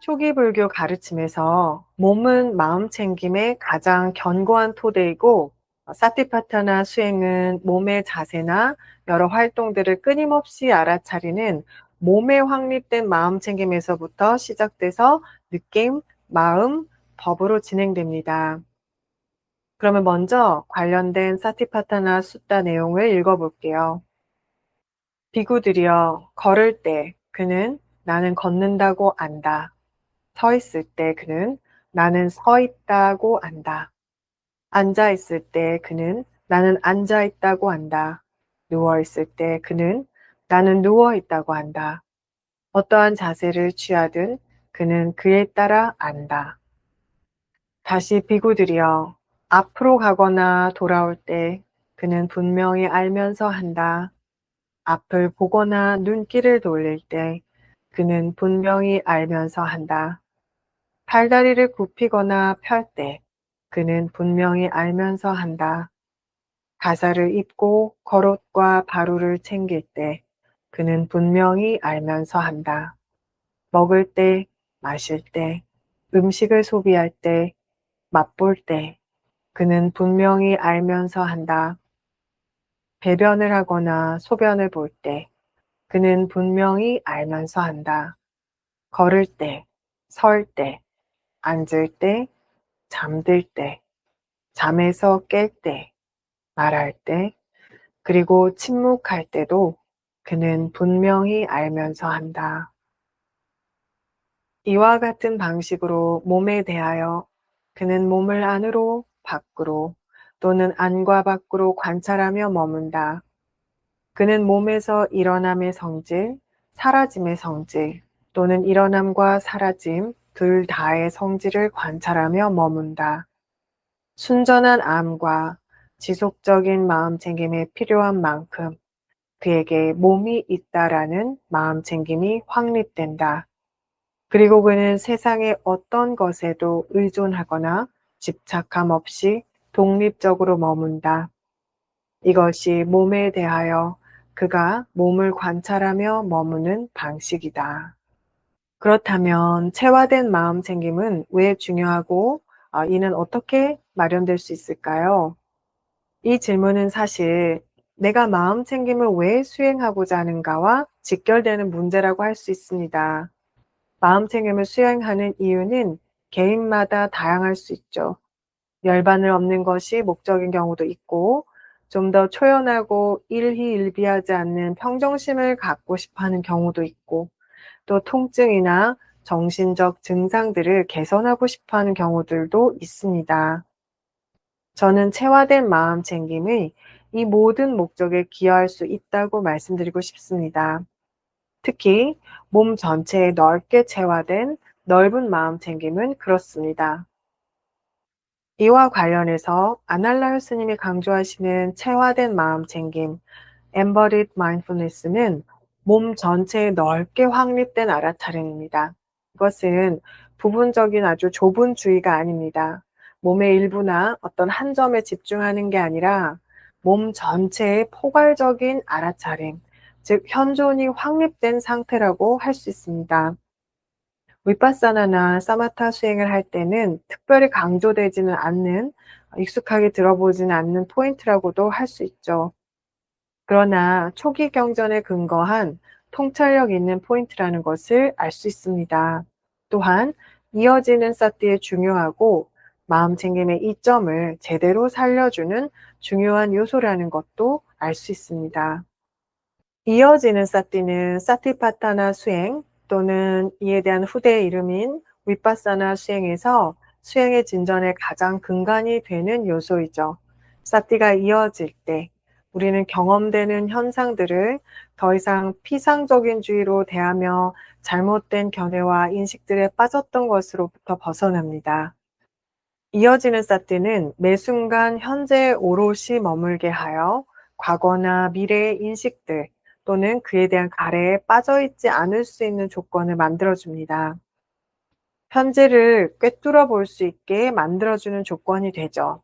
초기 불교 가르침에서 몸은 마음 챙김의 가장 견고한 토대이고, 사티파타나 수행은 몸의 자세나 여러 활동들을 끊임없이 알아차리는 몸에 확립된 마음 챙김에서부터 시작돼서 느낌, 마음, 법으로 진행됩니다. 그러면 먼저 관련된 사티파타나 숫다 내용을 읽어볼게요. 비구들이여, 걸을 때 그는 나는 걷는다고 안다. 서 있을 때 그는 나는 서 있다고 안다. 앉아 있을 때 그는 나는 앉아 있다고 안다. 누워 있을 때 그는 나는 누워 있다고 안다. 어떠한 자세를 취하든 그는 그에 따라 안다. 다시 비구들이여, 앞으로 가거나 돌아올 때 그는 분명히 알면서 한다. 앞을 보거나 눈길을 돌릴 때 그는 분명히 알면서 한다. 팔다리를 굽히거나 펼 때 그는 분명히 알면서 한다. 가사를 입고 겉옷과 바루를 챙길 때 그는 분명히 알면서 한다. 먹을 때, 마실 때, 음식을 소비할 때, 맛볼 때 그는 분명히 알면서 한다. 배변을 하거나 소변을 볼 때 그는 분명히 알면서 한다. 걸을 때, 설 때, 앉을 때, 잠들 때, 잠에서 깰 때, 말할 때, 그리고 침묵할 때도 그는 분명히 알면서 한다. 이와 같은 방식으로 몸에 대하여 그는 몸을 안으로, 밖으로 또는 안과 밖으로 관찰하며 머문다. 그는 몸에서 일어남의 성질, 사라짐의 성질 또는 일어남과 사라짐 둘 다의 성질을 관찰하며 머문다. 순전한 암과 지속적인 마음 챙김에 필요한 만큼 그에게 몸이 있다라는 마음 챙김이 확립된다. 그리고 그는 세상의 어떤 것에도 의존하거나 집착함 없이 독립적으로 머문다. 이것이 몸에 대하여 그가 몸을 관찰하며 머무는 방식이다. 그렇다면 체화된 마음 챙김은 왜 중요하고 이는 어떻게 마련될 수 있을까요? 이 질문은 사실 내가 마음 챙김을 왜 수행하고자 하는가와 직결되는 문제라고 할 수 있습니다. 마음 챙김을 수행하는 이유는 개인마다 다양할 수 있죠. 열반을 얻는 것이 목적인 경우도 있고, 좀 더 초연하고 일희일비하지 않는 평정심을 갖고 싶어 하는 경우도 있고, 또 통증이나 정신적 증상들을 개선하고 싶어 하는 경우들도 있습니다. 저는 체화된 마음 챙김이 이 모든 목적에 기여할 수 있다고 말씀드리고 싶습니다. 특히 몸 전체에 넓게 체화된 넓은 마음 챙김은 그렇습니다. 이와 관련해서 아날라요 스님이 강조하시는 체화된 마음 챙김, embodied mindfulness는 몸 전체에 넓게 확립된 알아차림입니다. 이것은 부분적인 아주 좁은 주의가 아닙니다. 몸의 일부나 어떤 한 점에 집중하는 게 아니라 몸 전체의 포괄적인 알아차림, 즉 현존이 확립된 상태라고 할 수 있습니다. 위파사나나 사마타 수행을 할 때는 특별히 강조되지는 않는, 익숙하게 들어보지는 않는 포인트라고도 할 수 있죠. 그러나 초기 경전에 근거한 통찰력 있는 포인트라는 것을 알 수 있습니다. 또한 이어지는 사티의 중요하고 마음 챙김의 이점을 제대로 살려주는 중요한 요소라는 것도 알 수 있습니다. 이어지는 사티는 사티파타나 수행 또는 이에 대한 후대 이름인 위파사나 수행에서 수행의 진전의 가장 근간이 되는 요소이죠. 사티가 이어질 때 우리는 경험되는 현상들을 더 이상 피상적인 주의로 대하며 잘못된 견해와 인식들에 빠졌던 것으로부터 벗어납니다. 이어지는 사티는 매 순간 현재에 오롯이 머물게 하여 과거나 미래의 인식들 또는 그에 대한 가래에 빠져있지 않을 수 있는 조건을 만들어줍니다. 현재를 꿰뚫어 볼 수 있게 만들어주는 조건이 되죠.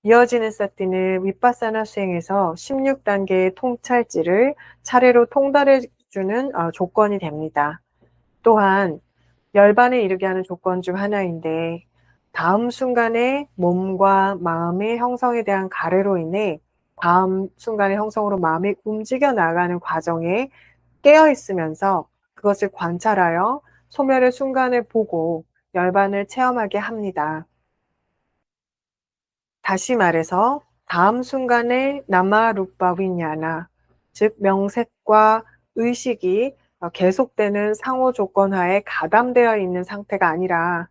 이어지는 사티는 위파사나 수행에서 16단계의 통찰지를 차례로 통달해주는 조건이 됩니다. 또한 열반에 이르게 하는 조건 중 하나인데 다음 순간에 몸과 마음의 형성에 대한 가래로 인해 다음 순간의 형성으로 마음이 움직여 나가는 과정에 깨어 있으면서 그것을 관찰하여 소멸의 순간을 보고 열반을 체험하게 합니다. 다시 말해서 다음 순간에 나마루빠 윈야나, 즉 명색과 의식이 계속되는 상호 조건하에 가담되어 있는 상태가 아니라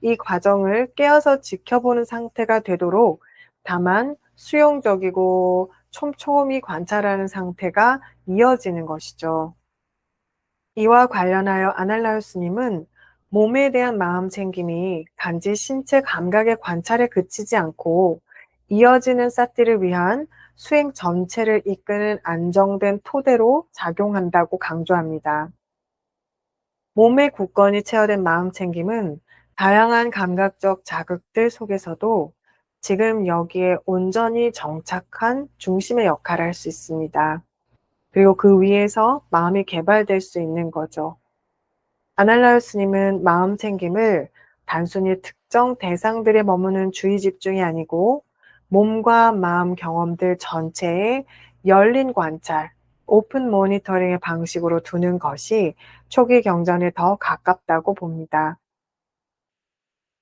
이 과정을 깨어서 지켜보는 상태가 되도록 다만 수용적이고 촘촘히 관찰하는 상태가 이어지는 것이죠. 이와 관련하여 아날라우스님은 몸에 대한 마음 챙김이 단지 신체 감각의 관찰에 그치지 않고 이어지는 사티를 위한 수행 전체를 이끄는 안정된 토대로 작용한다고 강조합니다. 몸의 굳건히 체화된 마음 챙김은 다양한 감각적 자극들 속에서도 지금 여기에 온전히 정착한 중심의 역할을 할 수 있습니다. 그리고 그 위에서 마음이 개발될 수 있는 거죠. 아날라우스님은 마음 챙김을 단순히 특정 대상들에 머무는 주의 집중이 아니고 몸과 마음 경험들 전체에 열린 관찰, 오픈 모니터링의 방식으로 두는 것이 초기 경전에 더 가깝다고 봅니다.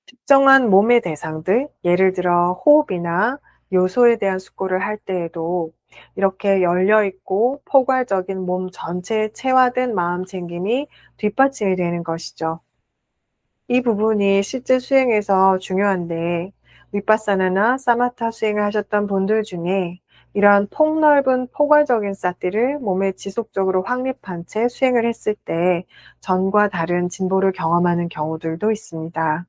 특정한 몸의 대상들, 예를 들어 호흡이나 요소에 대한 숙고를 할 때에도 이렇게 열려있고 포괄적인 몸 전체에 체화된 마음 챙김이 뒷받침이 되는 것이죠. 이 부분이 실제 수행에서 중요한데 위파사나나 사마타 수행을 하셨던 분들 중에 이러한 폭넓은 포괄적인 사티를 몸에 지속적으로 확립한 채 수행을 했을 때 전과 다른 진보를 경험하는 경우들도 있습니다.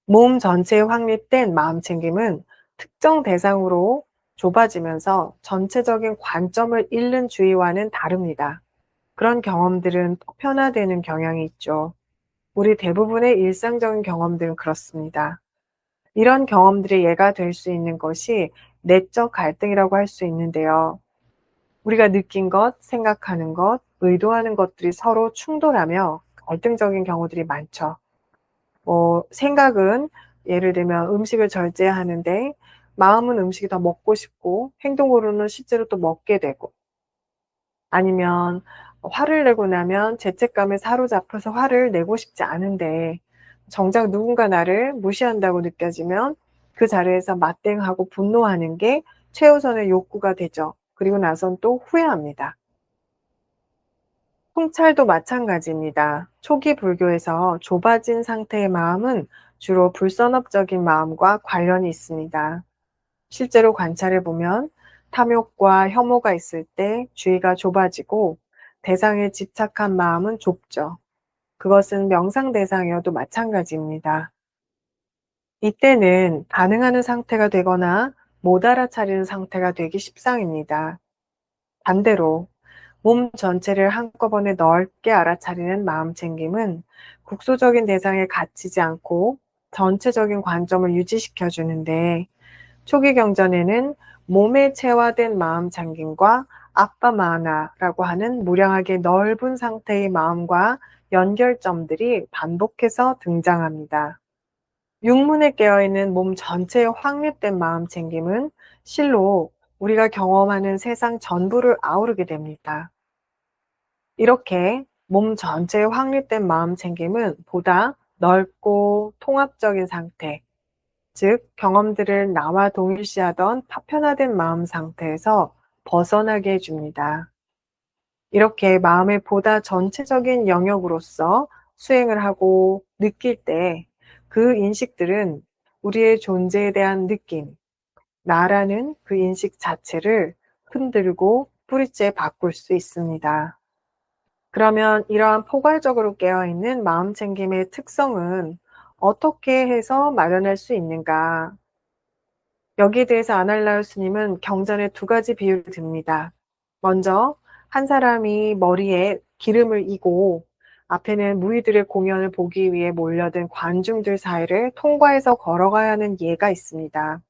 몸 전체에 확립된 마음챙김은 특정 대상으로 좁아지면서 전체적인 관점을 잃는 주의와는 다릅니다. 그런 경험들은 편화되는 경향이 있죠. 우리 대부분의 일상적인 경험들은 그렇습니다. 이런 경험들이 예가 될 수 있는 것이 내적 갈등이라고 할 수 있는데요. 우리가 느낀 것, 생각하는 것, 의도하는 것들이 서로 충돌하며 갈등적인 경우들이 많죠. 생각은 예를 들면 음식을 절제하는데 마음은 음식이 더 먹고 싶고 행동으로는 실제로 또 먹게 되고 아니면 화를 내고 나면 죄책감에 사로잡혀서 화를 내고 싶지 않은데 정작 누군가 나를 무시한다고 느껴지면 그 자리에서 맞대응하고 분노하는 게 최우선의 욕구가 되죠. 그리고 나선 또 후회합니다. 통찰도 마찬가지입니다. 초기 불교에서 좁아진 상태의 마음은 주로 불선업적인 마음과 관련이 있습니다. 실제로 관찰해 보면 탐욕과 혐오가 있을 때 주의가 좁아지고 대상에 집착한 마음은 좁죠. 그것은 명상 대상이어도 마찬가지입니다. 이때는 반응하는 상태가 되거나 못 알아차리는 상태가 되기 십상입니다. 반대로 몸 전체를 한꺼번에 넓게 알아차리는 마음챙김은 국소적인 대상에 갇히지 않고 전체적인 관점을 유지시켜 주는데 초기 경전에는 몸에 체화된 마음 잠김과 아빠마나라고 하는 무량하게 넓은 상태의 마음과 연결점들이 반복해서 등장합니다. 육문에 깨어있는 몸 전체에 확립된 마음 챙김은 실로 우리가 경험하는 세상 전부를 아우르게 됩니다. 이렇게 몸 전체에 확립된 마음 챙김은 보다 넓고 통합적인 상태, 즉 경험들을 나와 동일시하던 파편화된 마음 상태에서 벗어나게 해줍니다. 이렇게 마음의 보다 전체적인 영역으로서 수행을 하고 느낄 때 그 인식들은 우리의 존재에 대한 느낌, 나라는 그 인식 자체를 흔들고 뿌리째 바꿀 수 있습니다. 그러면 이러한 포괄적으로 깨어있는 마음챙김의 특성은 어떻게 해서 마련할 수 있는가? 여기에 대해서 아날라우스님은 경전에 두 가지 비유를 듭니다. 먼저 한 사람이 머리에 기름을 이고 앞에는 무희들의 공연을 보기 위해 몰려든 관중들 사이를 통과해서 걸어가야 하는 예가 있습니다.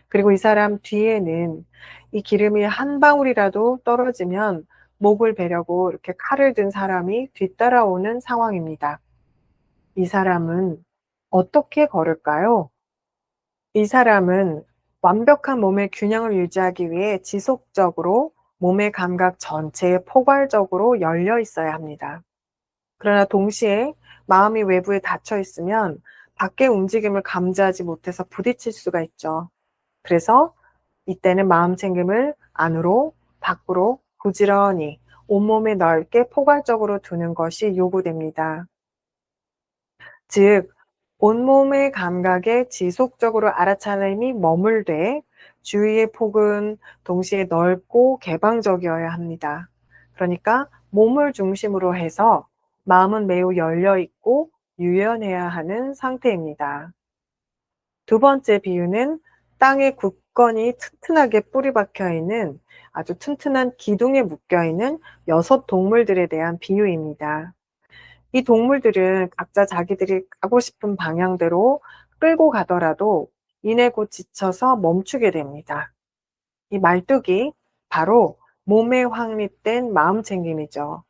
그리고 이 사람 뒤에는 이 기름이 한 방울이라도 떨어지면 목을 베려고 이렇게 칼을 든 사람이 뒤따라오는 상황입니다. 이 사람은 어떻게 걸을까요? 이 사람은 완벽한 몸의 균형을 유지하기 위해 지속적으로 몸의 감각 전체에 포괄적으로 열려 있어야 합니다. 그러나 동시에 마음이 외부에 닫혀 있으면 밖의 움직임을 감지하지 못해서 부딪힐 수가 있죠. 그래서 이때는 마음 챙김을 안으로, 밖으로 부지런히 온몸에 넓게 포괄적으로 두는 것이 요구됩니다. 즉, 온몸의 감각에 지속적으로 알아차림이 머물되 주위의 폭은 동시에 넓고 개방적이어야 합니다. 그러니까 몸을 중심으로 해서 마음은 매우 열려 있고 유연해야 하는 상태입니다. 두 번째 비유는 땅에 굳건히 튼튼하게 뿌리 박혀 있는 아주 튼튼한 기둥에 묶여 있는 6 동물들에 대한 비유입니다. 이 동물들은 각자 자기들이 가고 싶은 방향대로 끌고 가더라도 이내 곧 지쳐서 멈추게 됩니다. 이 말뚝이 바로 몸에 확립된 마음챙김이죠.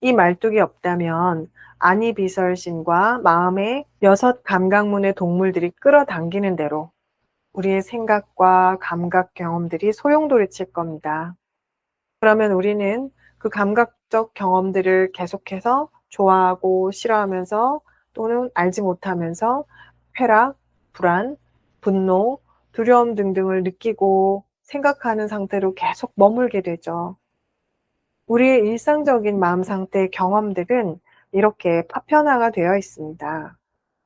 이 말뚝이 없다면 아니비설신과 마음의 6 감각문의 동물들이 끌어당기는 대로 우리의 생각과 감각 경험들이 소용돌이칠 겁니다. 그러면 우리는 그 감각적 경험들을 계속해서 좋아하고 싫어하면서 또는 알지 못하면서 쾌락, 불안, 분노, 두려움 등등을 느끼고 생각하는 상태로 계속 머물게 되죠. 우리의 일상적인 마음 상태의 경험들은 이렇게 파편화가 되어 있습니다.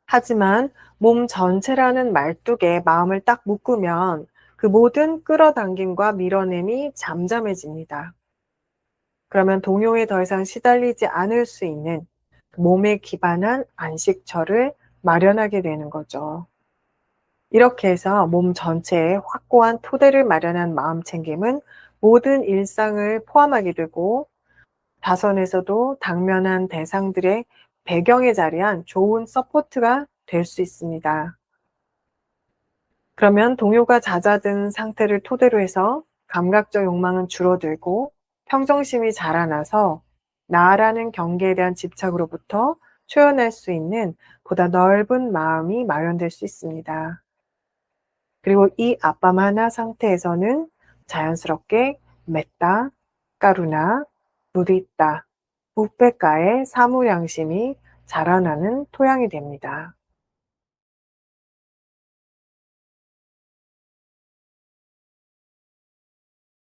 하지만 몸 전체라는 말뚝에 마음을 딱 묶으면 그 모든 끌어당김과 밀어냄이 잠잠해집니다. 그러면 동요에 더 이상 시달리지 않을 수 있는 몸에 기반한 안식처를 마련하게 되는 거죠. 이렇게 해서 몸 전체에 확고한 토대를 마련한 마음 챙김은 모든 일상을 포함하게 되고 자선에서도 당면한 대상들의 배경에 자리한 좋은 서포트가 될 수 있습니다. 그러면 동요가 잦아든 상태를 토대로 해서 감각적 욕망은 줄어들고 평정심이 자라나서 나라는 경계에 대한 집착으로부터 초연할 수 있는 보다 넓은 마음이 마련될 수 있습니다. 그리고 이 아빠마나 상태에서는 자연스럽게 메타, 까루나, 무디타, 우페카의 사무양심이 자라나는 토양이 됩니다.